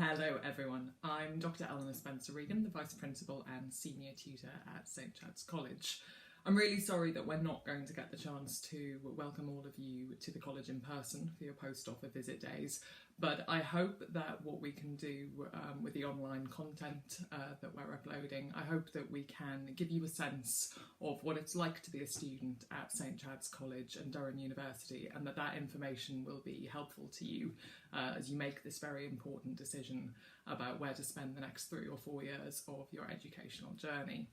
Hello everyone, I'm Dr. Eleanor Spencer-Regan, the Vice Principal and Senior Tutor at St Chad's College. I'm really sorry that we're not going to get the chance to welcome all of you to the college in person for your post-offer visit days, but I hope that what we can do with the online content that we're uploading, I hope that we can give you a sense of what it's like to be a student at St Chad's College and Durham University, and that information will be helpful to you as you make this very important decision about where to spend the next 3 or 4 years of your educational journey.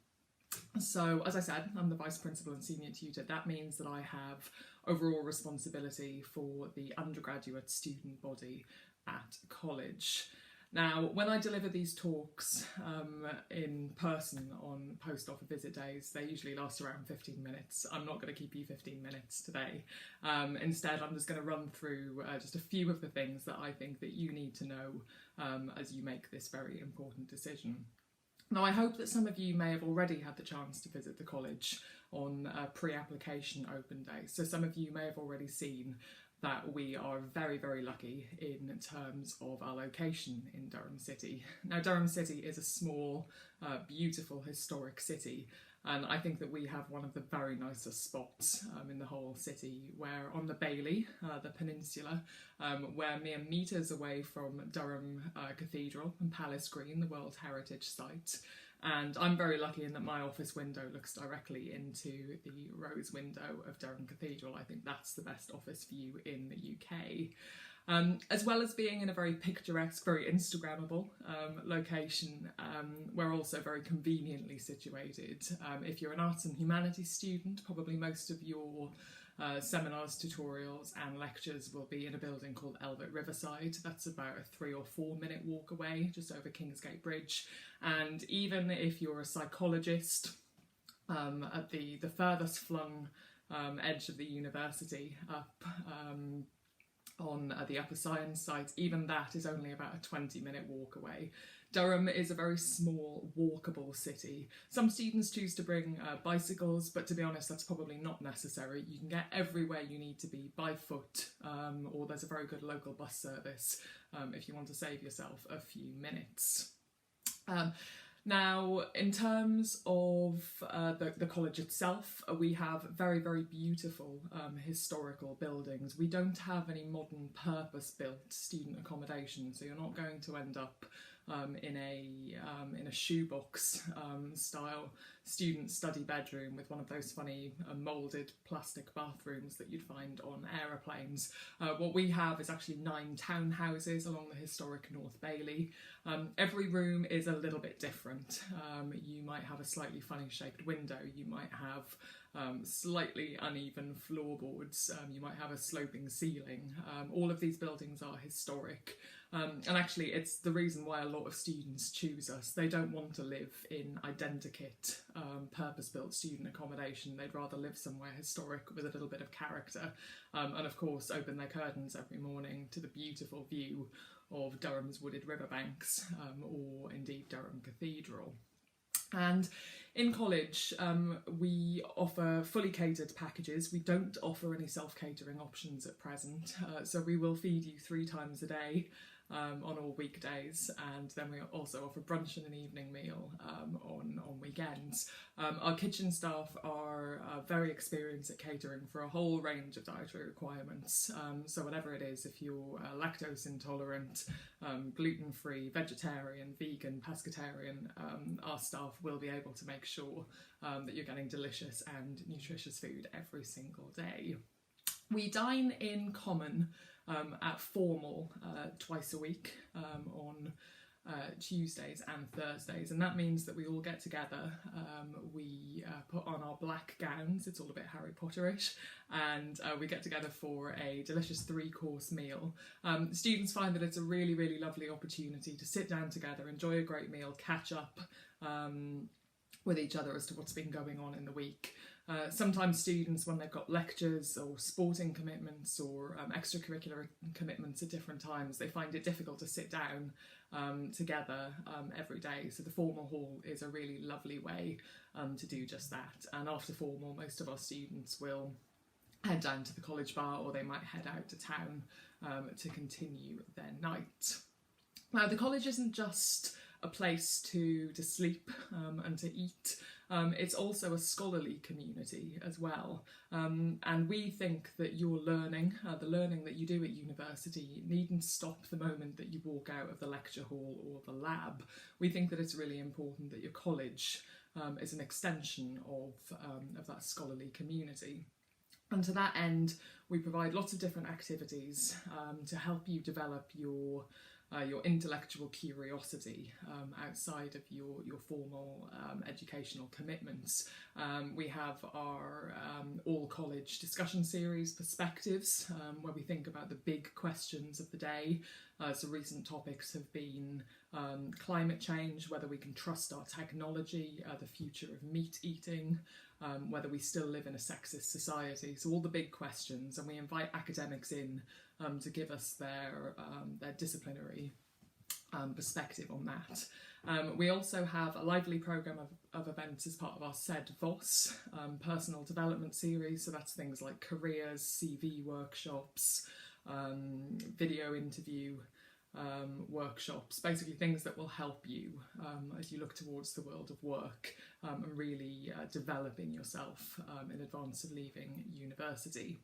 So, as I said, I'm the Vice Principal and Senior Tutor. That means that I have overall responsibility for the undergraduate student body at college. Now, when I deliver these talks in person on post-offer visit days, they usually last around 15 minutes. I'm not going to keep you 15 minutes today. Instead, I'm just going to run through just a few of the things that I think that you need to know as you make this very important decision. Now, I hope that some of you may have already had the chance to visit the college on pre-application open day. So some of you may have already seen that we are very, very lucky in terms of our location in Durham City. Now, Durham City is a small, beautiful, historic city, and I think that we have one of the very nicest spots in the whole city. We're on the Bailey, the peninsula. We're mere metres away from Durham Cathedral and Palace Green, the World Heritage Site. And I'm very lucky in that my office window looks directly into the rose window of Durham Cathedral. I think that's the best office view in the UK. As well as being in a very picturesque, very Instagrammable location, we're also very conveniently situated. If you're an arts and humanities student, probably most of your seminars, tutorials and lectures will be in a building called Elbert Riverside. That's about a 3 or 4 minute walk away, just over Kingsgate Bridge. And even if you're a psychologist at the furthest flung edge of the university, up on the Upper Science site, even that is only about a 20-minute walk away. Durham is a very small, walkable city. Some students choose to bring bicycles, but to be honest, that's probably not necessary. You can get everywhere you need to be by foot, or there's a very good local bus service if you want to save yourself a few minutes. Now, in terms of the college itself, we have very, very beautiful historical buildings. We don't have any modern purpose-built student accommodation, so you're not going to end up in a shoebox style student study bedroom with one of those funny moulded plastic bathrooms that you'd find on aeroplanes. What we have is actually 9 townhouses along the historic North Bailey. Every room is a little bit different. You might have a slightly funny shaped window, you might have slightly uneven floorboards, you might have a sloping ceiling. All of these buildings are historic. And actually it's the reason why a lot of students choose us. They don't want to live in identikit purpose-built student accommodation. They'd rather live somewhere historic with a little bit of character, and of course open their curtains every morning to the beautiful view of Durham's wooded riverbanks, or indeed Durham Cathedral. And in college, we offer fully catered packages. We don't offer any self-catering options at present, so we will feed you 3 times a day on all weekdays, and then we also offer brunch and an evening meal on weekends. Our kitchen staff are very experienced at catering for a whole range of dietary requirements, so whatever it is, if you're lactose intolerant, gluten-free, vegetarian, vegan, pescatarian, our staff will be able to make sure that you're getting delicious and nutritious food every single day. We dine in common at formal twice a week on Tuesdays and Thursdays, and that means that we all get together, we put on our black gowns, it's all a bit Harry Potterish, and we get together for a delicious 3-course meal. Students find that it's a really, really lovely opportunity to sit down together, enjoy a great meal, catch up with each other as to what's been going on in the week. Sometimes students, when they've got lectures or sporting commitments or extracurricular commitments at different times, they find it difficult to sit down together every day. So the formal hall is a really lovely way to do just that. And after formal, most of our students will head down to the college bar, or they might head out to town to continue their night. Now, the college isn't just a place to sleep and to eat. It's also a scholarly community as well, and we think that your learning, the learning that you do at university, needn't stop the moment that you walk out of the lecture hall or the lab. We think that it's really important that your college is an extension of that scholarly community. And to that end, we provide lots of different activities to help you develop your intellectual curiosity outside of your formal educational commitments. We have our all-college discussion series, Perspectives, where we think about the big questions of the day. So recent topics have been climate change, whether we can trust our technology, the future of meat eating, whether we still live in a sexist society. So all the big questions, and we invite academics in to give us their disciplinary perspective on that. We also have a lively programme of events as part of our SED-VOS personal development series, so that's things like careers, CV workshops, video interview workshops, basically things that will help you as you look towards the world of work and really developing yourself in advance of leaving university.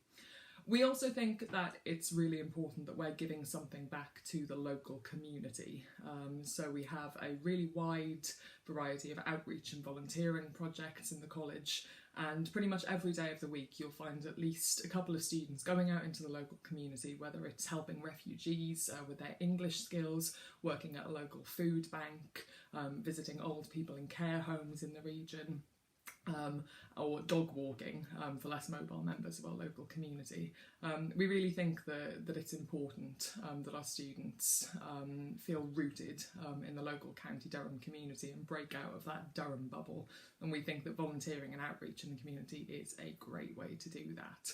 We also think that it's really important that we're giving something back to the local community. So we have a really wide variety of outreach and volunteering projects in the college, and pretty much every day of the week you'll find at least a couple of students going out into the local community, whether it's helping refugees with their English skills, working at a local food bank, visiting old people in care homes in the region, or dog walking for less mobile members of our local community. We really think that it's important that our students feel rooted in the local County Durham community and break out of that Durham bubble, and we think that volunteering and outreach in the community is a great way to do that.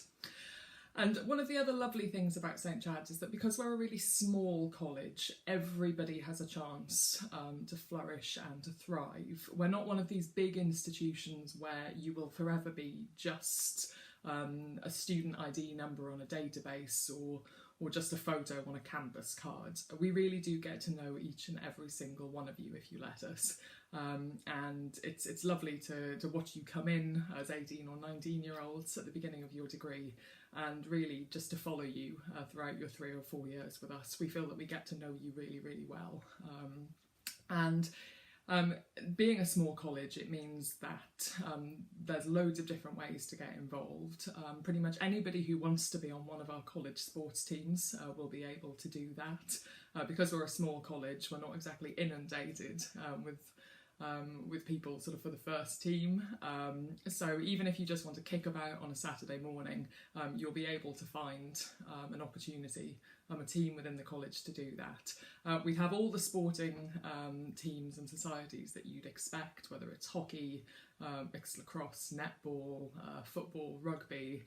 And one of the other lovely things about St Chad's is that because we're a really small college, everybody has a chance to flourish and to thrive. We're not one of these big institutions where you will forever be just a student ID number on a database or just a photo on a campus card. We really do get to know each and every single one of you if you let us. And it's lovely to watch you come in as 18 or 19-year-olds at the beginning of your degree, and really just to follow you throughout your 3 or 4 years with us. We feel that we get to know you really, really well. Being a small college, it means that there's loads of different ways to get involved. Pretty much anybody who wants to be on one of our college sports teams will be able to do that. Because we're a small college, we're not exactly inundated with people sort of for the first team. So even if you just want to kick about on a Saturday morning, you'll be able to find an opportunity, a team within the college to do that. We have all the sporting teams and societies that you'd expect, whether it's hockey, mixed lacrosse, netball, football, rugby,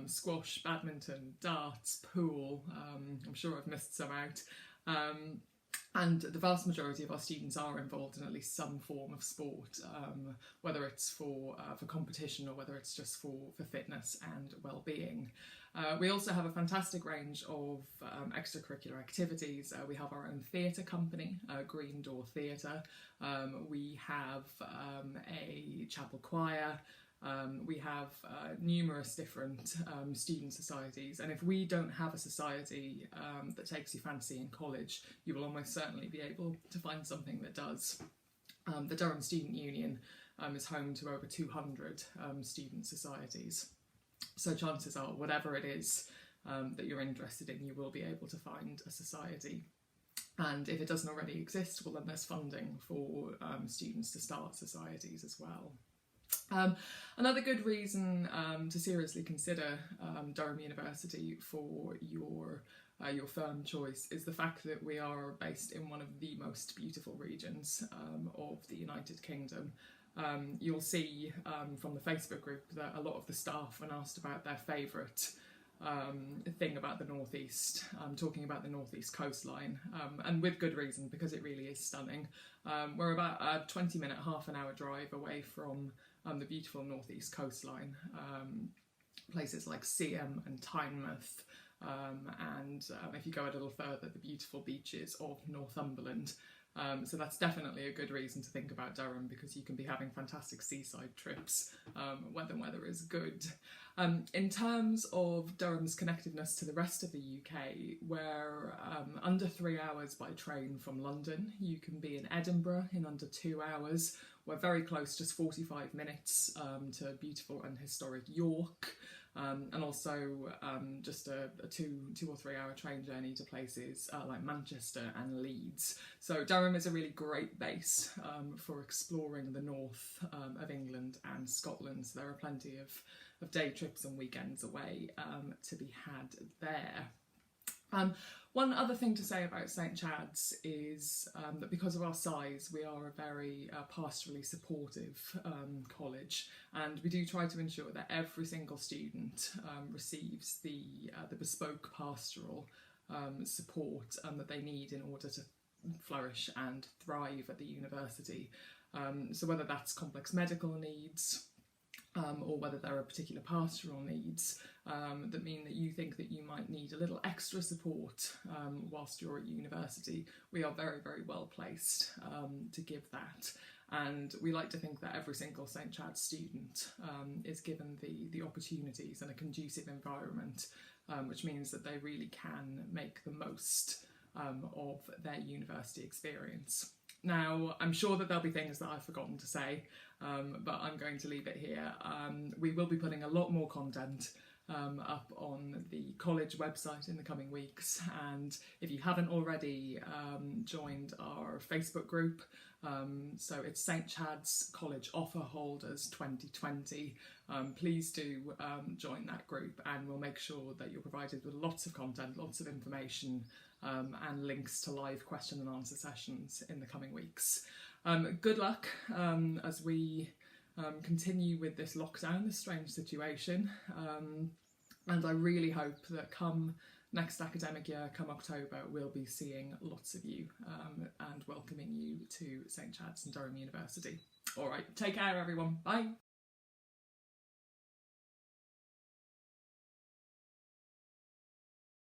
squash, badminton, darts, pool. I'm sure I've missed some out. And the vast majority of our students are involved in at least some form of sport, whether it's for competition or whether it's just for fitness and well-being. We also have a fantastic range of extracurricular activities. We have our own theatre company, Green Door Theatre. We have a chapel choir. We have numerous different student societies, and if we don't have a society that takes your fancy in college, you will almost certainly be able to find something that does. The Durham Student Union is home to over 200 student societies, so chances are whatever it is that you're interested in, you will be able to find a society. And if it doesn't already exist, well then there's funding for students to start societies as well. Another good reason to seriously consider Durham University for your firm choice is the fact that we are based in one of the most beautiful regions of the United Kingdom. You'll see from the Facebook group that a lot of the staff, when asked about their favourite thing about the northeast, talking about the northeast coastline, and with good reason, because it really is stunning. We're about a 20-minute, half an hour drive away from the beautiful northeast coastline. Places like Seaham and Tynemouth, and if you go a little further, the beautiful beaches of Northumberland. So that's definitely a good reason to think about Durham, because you can be having fantastic seaside trips when the weather is good. In terms of Durham's connectedness to the rest of the UK, we're under 3 hours by train from London. You can be in Edinburgh in under 2 hours. We're very close, just 45 minutes to beautiful and historic York. And also just a 2 or 3 hour train journey to places like Manchester and Leeds. So Durham is a really great base for exploring the north of England and Scotland. So there are plenty of day trips and weekends away to be had there. One other thing to say about St Chad's is that because of our size, we are a very pastorally supportive college, and we do try to ensure that every single student receives the bespoke pastoral support that they need in order to flourish and thrive at the university. So whether that's complex medical needs, or whether there are particular pastoral needs that mean that you think that you might need a little extra support whilst you're at university, we are very, very well placed to give that. And we like to think that every single St Chad's student is given the opportunities and a conducive environment, which means that they really can make the most of their university experience. Now, I'm sure that there'll be things that I've forgotten to say, but I'm going to leave it here. We will be putting a lot more content up on the college website in the coming weeks, and if you haven't already joined our Facebook group, so it's St Chad's College Offer Holders 2020, please do join that group, and we'll make sure that you're provided with lots of content, lots of information, and links to live question and answer sessions in the coming weeks. Good luck as we continue with this lockdown, this strange situation, and I really hope that come next academic year, come October, we'll be seeing lots of you and welcoming you to St Chad's and Durham University. All right, take care everyone, bye.